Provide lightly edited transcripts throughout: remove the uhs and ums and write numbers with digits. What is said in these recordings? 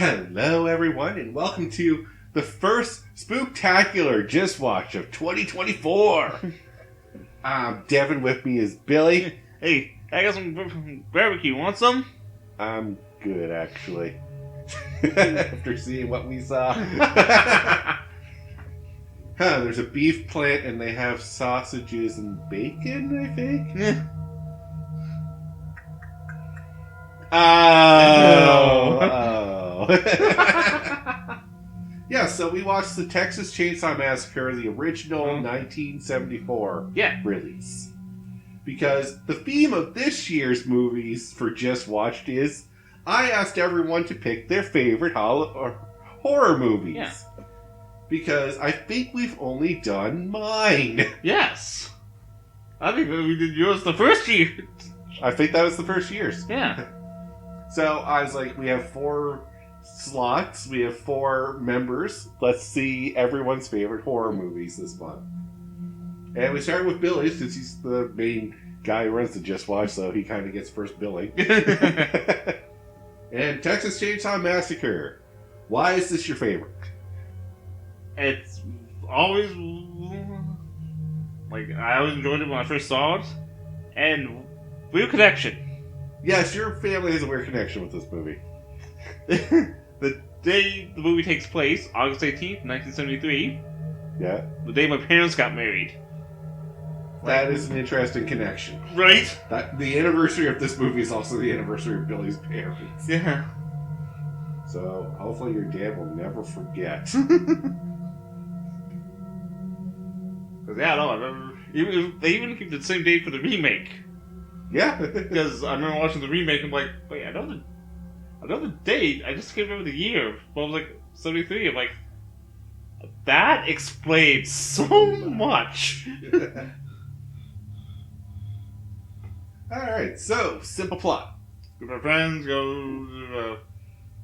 Hello, everyone, and welcome to the first spooktacular Just Watch of 2024. Devin, with me is Billie. Hey, I got some barbecue. Want some? I'm good, actually. After seeing what we saw. There's a beef plant, and they have sausages and bacon, I think? Oh. Yeah, so we watched the Texas Chainsaw Massacre, the original 1974 release. Because the theme of this year's movies for Just Watched is, I asked everyone to pick their favorite horror movies. Yeah. Because I think we've only done mine. Yes. I think we did yours the first year. I think that was the first year's. Yeah. So I was like, we have 4 slots, we have 4 members. Let's see everyone's favorite horror movies this month. And we started with Billy, since he's the main guy who runs the Just Watch, so he kind of gets first billing. And Texas Chainsaw Massacre. Why is this your favorite? It's always I always enjoyed it when I first saw it, and weird connection. Yes, your family has a weird connection with this movie. The day the movie takes place, August 18th, 1973. Yeah. The day my parents got married. That is an interesting connection. Right? The anniversary of this movie is also the anniversary of Billy's parents. Yeah. So, hopefully your dad will never forget. Because, I remember, they even keep the same date for the remake. Yeah. Because I remember watching the remake and I'm like, wait, I know the date, I just can't remember the year. But I was like, 73, I'm like, that explains so much. Alright, so, simple plot. Group of friends go to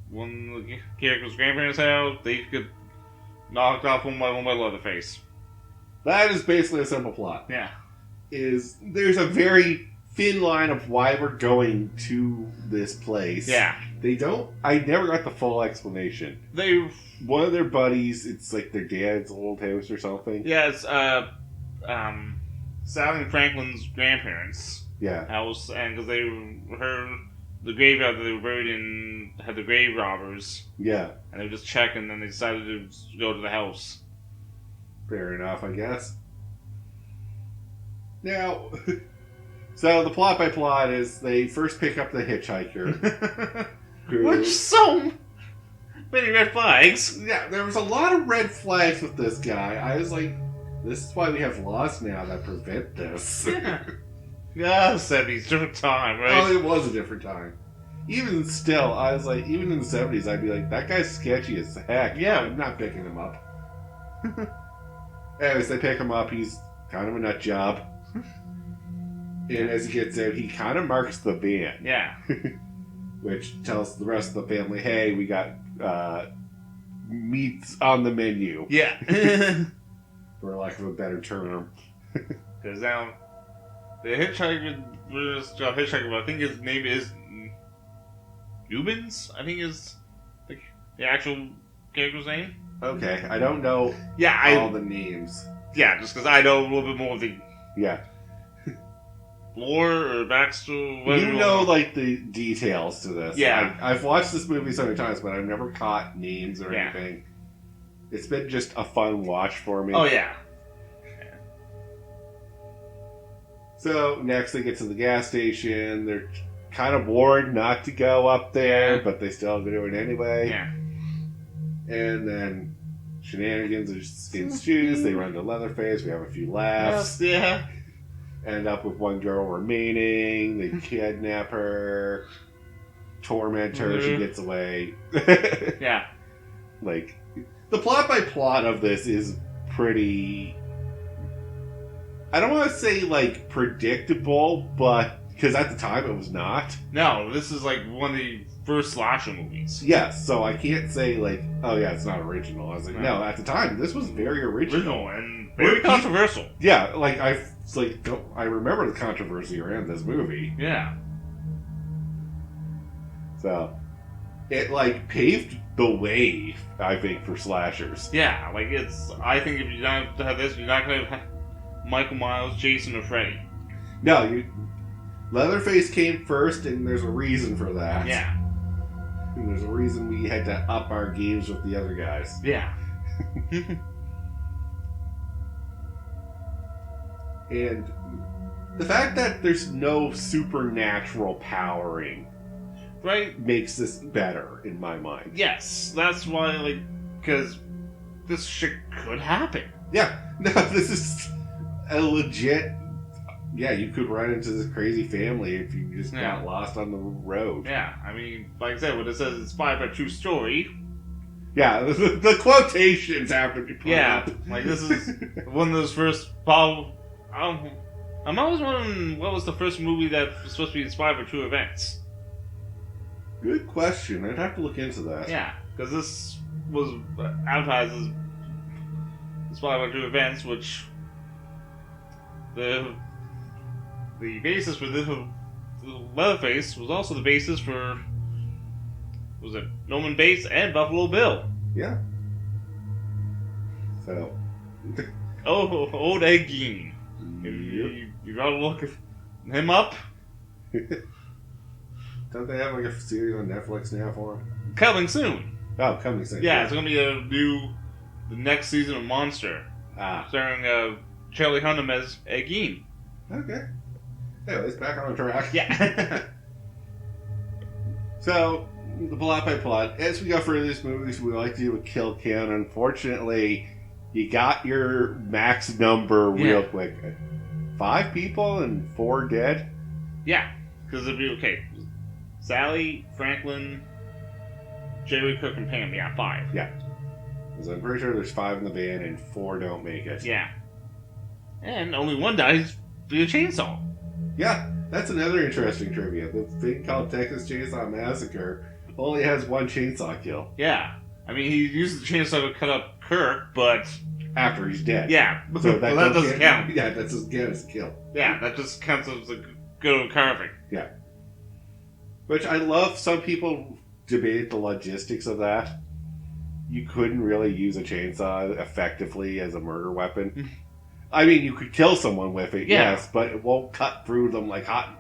one character's grandparents' house, they get knocked off one by Leatherface. That is basically a simple plot. Yeah. There's a very thin line of why we're going to this place. Yeah. I never got the full explanation. One of their buddies, it's like their dad's old house or something. Yeah, it's Sally and Franklin's grandparents' house, and because the graveyard that they were buried in had the grave robbers. Yeah. And they were just checking, and then they decided to go to the house. Fair enough, I guess. Now, so the plot by plot is they first pick up the hitchhiker. Which so many red flags. Yeah, there was a lot of red flags with this guy. I was like, this is why we have laws now that prevent this. Yeah, 70s, different time, right? Oh, it was a different time. Even still, I was like, even in the 70s, I'd be like, that guy's sketchy as heck. Yeah. I'm not picking him up. Anyways, they pick him up. He's kind of a nut job. And as he gets out, he kind of marks the van. Yeah. Which tells the rest of the family, hey, we got meats on the menu. Yeah. For lack of a better term. Because now, the hitchhiker, I think his name is Nubens, I think is the actual character's name. Okay, I don't know all the names. Yeah, just because I know a little bit more of the lore or backstory. You know, like, the details to this. Yeah. I've watched this movie so many times, but I've never caught names or anything. It's been just a fun watch for me. Oh, yeah. So, next they get to the gas station. They're kind of warned not to go up there, but they still do it anyway. Yeah. And then shenanigans ensues. They run to Leatherface. We have a few laughs. Yeah. End up with one girl remaining. They kidnap her, torment her. She gets away. Yeah. Like, the plot by plot of this is pretty, I don't want to say, like, predictable, but because at the time it was not. No, this is like one of the first slasher movies. Yes, so I can't say, like, oh yeah, it's not original. I was like, no, at the time, this was very original. And very controversial. Yeah, like, I remember the controversy around this movie. Yeah. So, it like paved the way, I think, for slashers. Yeah, like I think if you don't have this, you're not gonna have Michael Myers, Jason, or Freddy. No, Leatherface came first, and there's a reason for that. Yeah. And there's a reason we had to up our games with the other guys. Yeah. And the fact that there's no supernatural powering, right, makes this better in my mind. Yes, that's why, like, because this shit could happen. Yeah, no, this is a legit. Yeah, you could run into this crazy family if you just got lost on the road. Yeah, I mean, like I said, when it says it's inspired by a true story. Yeah, the quotations have to be put up. Like this is one of those first. I'm always wondering what was the first movie that was supposed to be inspired by true events. Good question. I'd have to look into that. Yeah, because this was advertised as inspired by true events, which the basis for this Leatherface was also the basis for Norman Bates and Buffalo Bill. Yeah. So. Old Ed Gein. You gotta look him up. Don't they have like a series on Netflix now for him? Coming soon. Oh, coming soon. Yeah, it's gonna be the next season of Monster. Starring Charlie Hunnam as Ed Gein. Okay. Anyways, back on track. Yeah. So, the plot by plot. As we go through these movies, we like to do a kill count. Unfortunately, you got your max number real quick. 5 people and 4 dead? Yeah, because it'd be okay. Sally, Franklin, Jerry, Cook, and Pam. Yeah, 5. Yeah. Because I'm pretty sure there's 5 in the van and 4 don't make it. Yeah. And only 1 dies via chainsaw. Yeah, that's another interesting trivia. The thing called Texas Chainsaw Massacre only has 1 chainsaw kill. Yeah. I mean, he used the chainsaw to cut up Kirk, but... After he's dead. Yeah. So that doesn't count. Yeah, that doesn't count as a kill. Yeah, that just counts as a good carving. Yeah. Which I love. Some people debate the logistics of that. You couldn't really use a chainsaw effectively as a murder weapon. I mean, you could kill someone with it, yes, but it won't cut through them like hot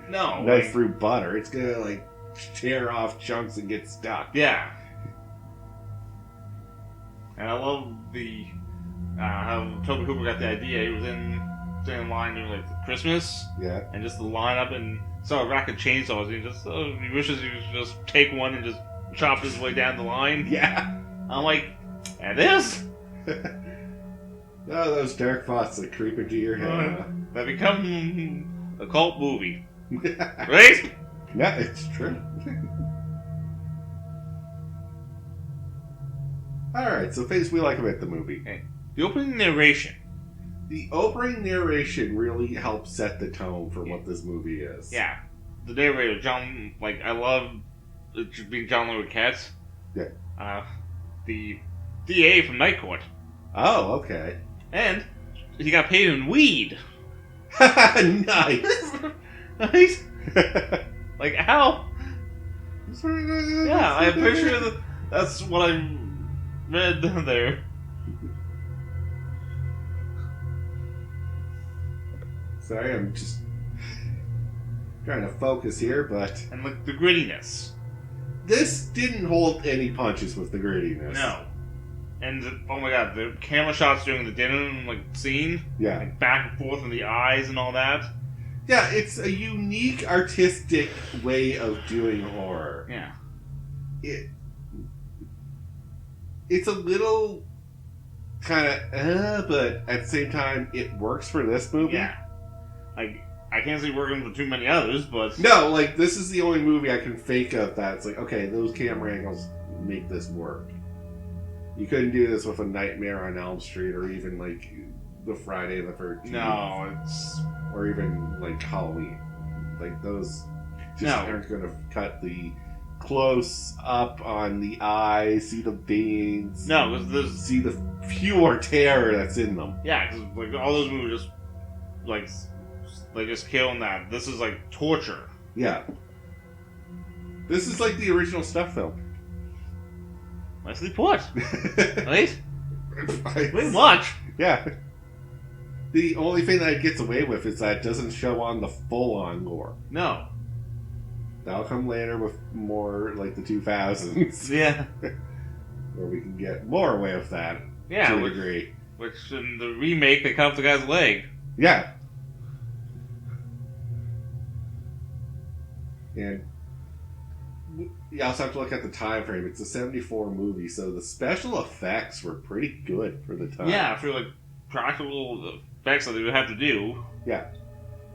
knife through butter. It's gonna like tear off chunks and get stuck. Yeah. And I love how Toby Hooper got the idea. He was standing in line during like Christmas. Yeah. And just the line up and saw a rack of chainsaws. And he wishes he would just take one and just chop his way down the line. Yeah. I'm like, and this? Oh, those dark thoughts that creep into your head. That become a cult movie. Right? Yeah, it's true. Alright, so things we like about the movie. Okay. The opening narration. The opening narration really helps set the tone for what this movie is. Yeah. The narrator, John, like, I love it being John Lloyd Katz. Yeah. The DA from Night Court. Oh, okay. And he got paid in weed. Nice. Nice. Like, how? Yeah, I'm pretty sure that's what I read there. Sorry, I'm just trying to focus here, but... And like the grittiness. This didn't hold any punches with the grittiness. No. And, oh my god, the camera shots during the dinner like scene. Yeah. Like back and forth in the eyes and all that. Yeah, it's a unique artistic way of doing horror. Yeah. It's a little kind of, but at the same time, it works for this movie. Yeah. Like, I can't see working for too many others, but... No, like, this is the only movie I can think of that's like, okay, those camera angles make this work. You couldn't do this with A Nightmare on Elm Street or even, like, the Friday the 13th. No, it's... Or even, like, Halloween. Like, those just aren't going to cut the close up on the eye, see the veins. No, because there's... See the pure terror that's in them. Yeah, because, like, all those movies just, like, just killing that. This is, like, torture. Yeah. This is like the original stuff film. Nicely put. Right? Pretty It's- much. Yeah. The only thing that it gets away with is that it doesn't show on the full-on gore. No. That'll come later with more like the 2000s, Yeah. where we can get more away with that Yeah, to a which, degree. which in the remake, they cut off the guy's leg. Yeah. And you also have to look at the time frame. It's a 74 movie, so the special effects were pretty good for the time. Yeah, for like practical effects that they would have to do. Yeah.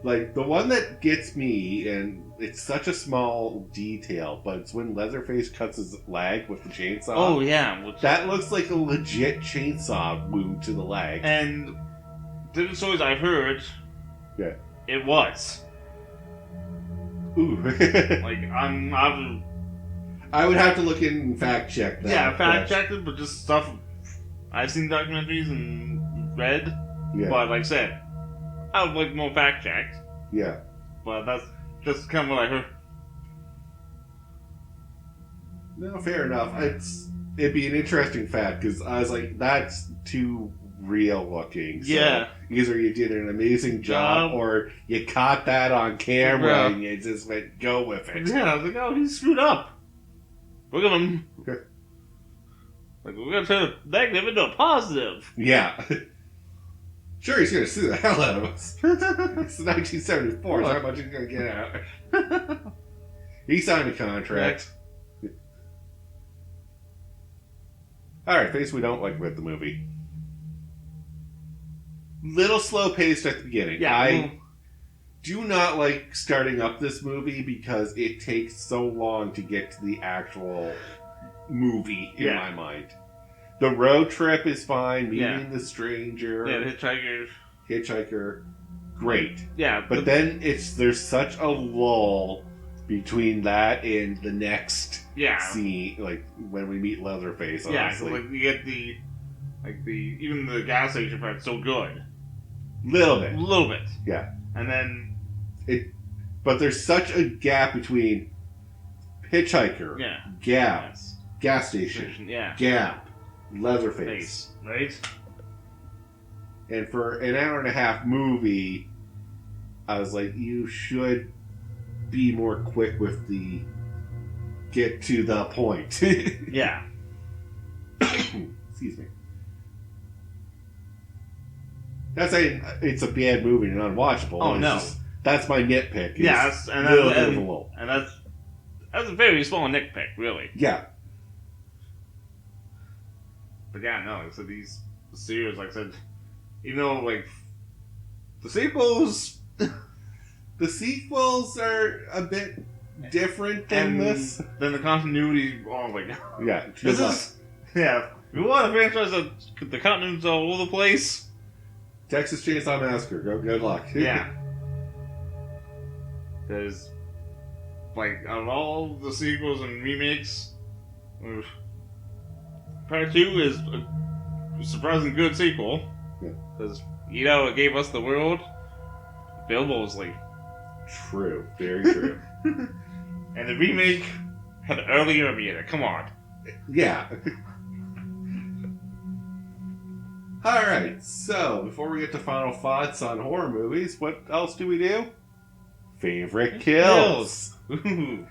Like, the one that gets me, and it's such a small detail, but it's when Leatherface cuts his leg with the chainsaw. Oh, yeah. Which, That looks like a legit chainsaw wound to the leg. and different stories I've heard, Yeah. it was. Ooh. Like, I'm I would have to look in and fact check that. yeah, fact checked it, but just stuff I've seen documentaries and read. Yeah. But like I said, I would like more fact checked. Yeah. But that's just kind of what I heard. No, fair enough. It'd be an interesting fact, because I was like, that's too real looking. So Yeah. Either you did an amazing job, or you caught that on camera Yeah. and you just went, go with it. Yeah, I was like, oh, he's screwed up. We're gonna Okay. like we're gonna turn a negative into a positive. Yeah. Sure, he's going to sue the hell out of us. It's 1974, so how much he's going to get out? He signed a contract. Alright, things we don't like about the movie. Little slow paced at the beginning. Yeah, I do not like starting up this movie because it takes so long to get to the actual movie in my mind. The road trip is fine, meeting the stranger, Yeah, the hitchhiker, great. Yeah, But then there's such a lull between that and the next scene, like when we meet Leatherface. yeah, Honestly. like you get even the gas station part's so good. Little bit, Yeah, and then but there's such a gap between hitchhiker, gap, gas station, gap, Leatherface, face, right? And for an hour and a half movie, I was like, you should be more quick with the get to the point. Yeah. Excuse me. That's it's a bad movie and unwatchable. Oh, no. That's my nitpick. Yeah, that's a very small nitpick, really. Yeah. But yeah, no, so these series, like I said, even though, like, the sequels... The sequels are a bit different than this. Then the continuity, oh my god. Yeah. This is... Yeah. If you want a franchise that the continuity's all over the place... Texas Chainsaw Massacre. Good luck. Yeah. Because, like, out of all the sequels and remakes, Part 2 is a surprisingly good sequel. Because, it gave us the world. Bill Moseley. True. Very true. And the remake had earlier in it. Come on. Yeah. Alright, so before we get to final thoughts on horror movies, what else do we do? Favorite kills. Ooh.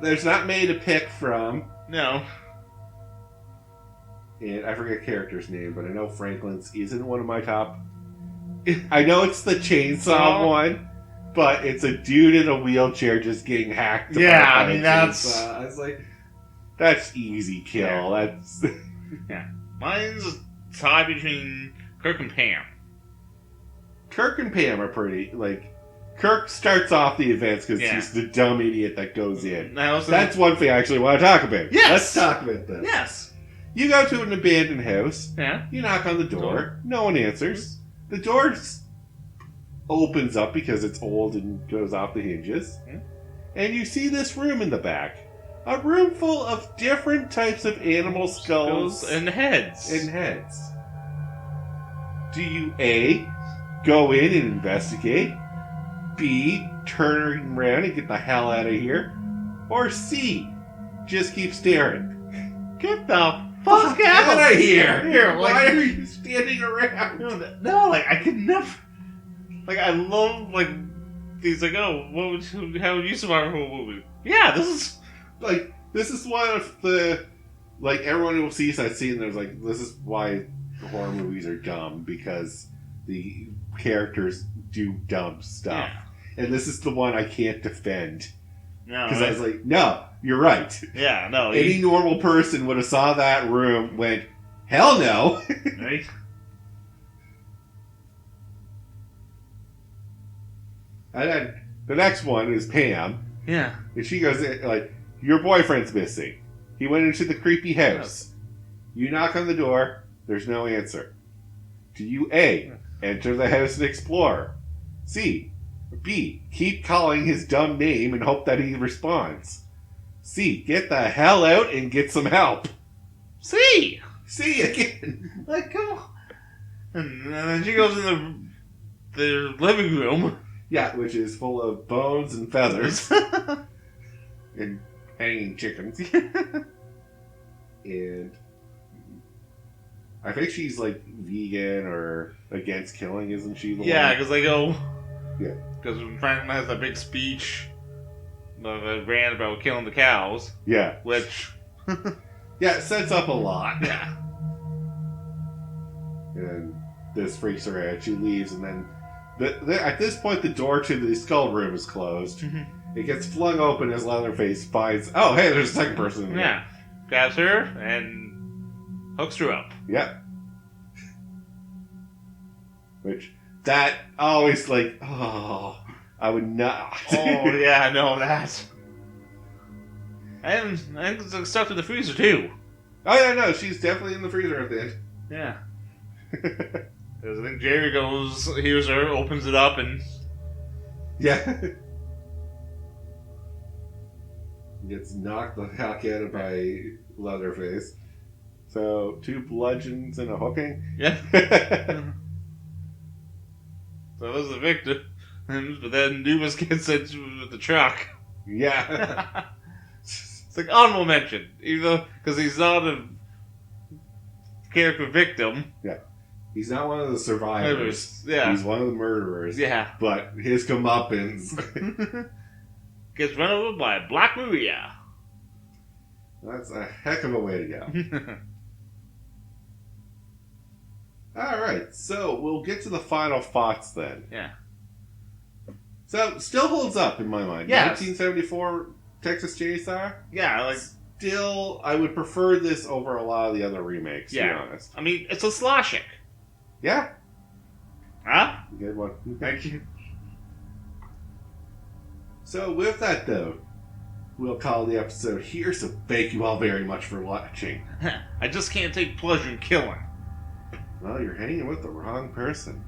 There's not many to pick from. No. And I forget character's name, but I know Franklin's isn't one of my top. I know it's the chainsaw one, but it's a dude in a wheelchair just getting hacked. Yeah, I mean, that's... I was like, that's easy kill. Yeah. That's... Yeah. Mine's a tie between Kirk and Pam. Kirk and Pam are pretty, like... Kirk starts off the events because he's the dumb idiot that goes in. That's one thing I actually want to talk about. Yes! Let's talk about this. Yes! You go to an abandoned house. Yeah. You knock on the door. No one answers. The door opens up because it's old and goes off the hinges. Yeah. And you see this room in the back. A room full of different types of animal skulls and heads. Do you A, go in and investigate? B, turn around and get the hell out of here? Or C, just keep staring? get the fuck out of here! Here, Why are you standing around? No, like, I could never... Like, I love, like... He's like, oh, how would you survive a whole movie? Yeah, this is... Like, this is one of the... Like, everyone who sees that scene, there's like, this is why horror movies are dumb, because the characters do dumb stuff. Yeah. And this is the one I can't defend. No. Because I was like, no, you're right. Yeah, no. Any normal person would have saw that room, went, hell no. Right? And then the next one is Pam. Yeah. And she goes, like, your boyfriend's missing. He went into the creepy house. You knock on the door, there's no answer. Do you A, enter the house and explore? B, keep calling his dumb name and hope that he responds? C, get the hell out and get some help? C again. Like, come on. And then she goes in the living room. Yeah, which is full of bones and feathers. And hanging chickens. And I think she's like vegan or against killing, isn't she? Yeah, because they go. Yeah. Because Franklin has that big speech that ran about killing the cows. Yeah. Which. Yeah, it sets up a lot. Yeah. And this freaks her out. She leaves, and then at this point, the door to the skull room is closed. Mm-hmm. It gets flung open as Leatherface finds, oh, hey, there's a second person in there. Yeah. Grabs her and hooks her up. Yep. Which, that always, like, oh, I would not. Oh, yeah, I know that. And I think it's stuck in the freezer, too. Oh, yeah, no, she's definitely in the freezer at the end. Yeah. Because I think Jerry hears her, opens it up, and... Yeah. Gets knocked the heck out of by Leatherface. So, 2 bludgeons and a hooking? Yeah. So those are the victims, but then Dumas gets into with the truck. Yeah. It's like honorable mention, even though, because he's not a character victim. Yeah. He's not one of the survivors. Yeah. He's one of the murderers. Yeah. But his comeuppance gets run over by Black Maria. That's a heck of a way to go. Alright, so we'll get to the final thoughts then. Yeah. So, still holds up in my mind. Yeah. 1974 Texas Chainsaw? Yeah, like... Still, I would prefer this over a lot of the other remakes, to be honest. I mean, it's a slashing. Yeah. Huh? Good one. Thank you. So, with that, though, we'll call the episode here, so thank you all very much for watching. I just can't take pleasure in killing. Well, you're hanging with the wrong person.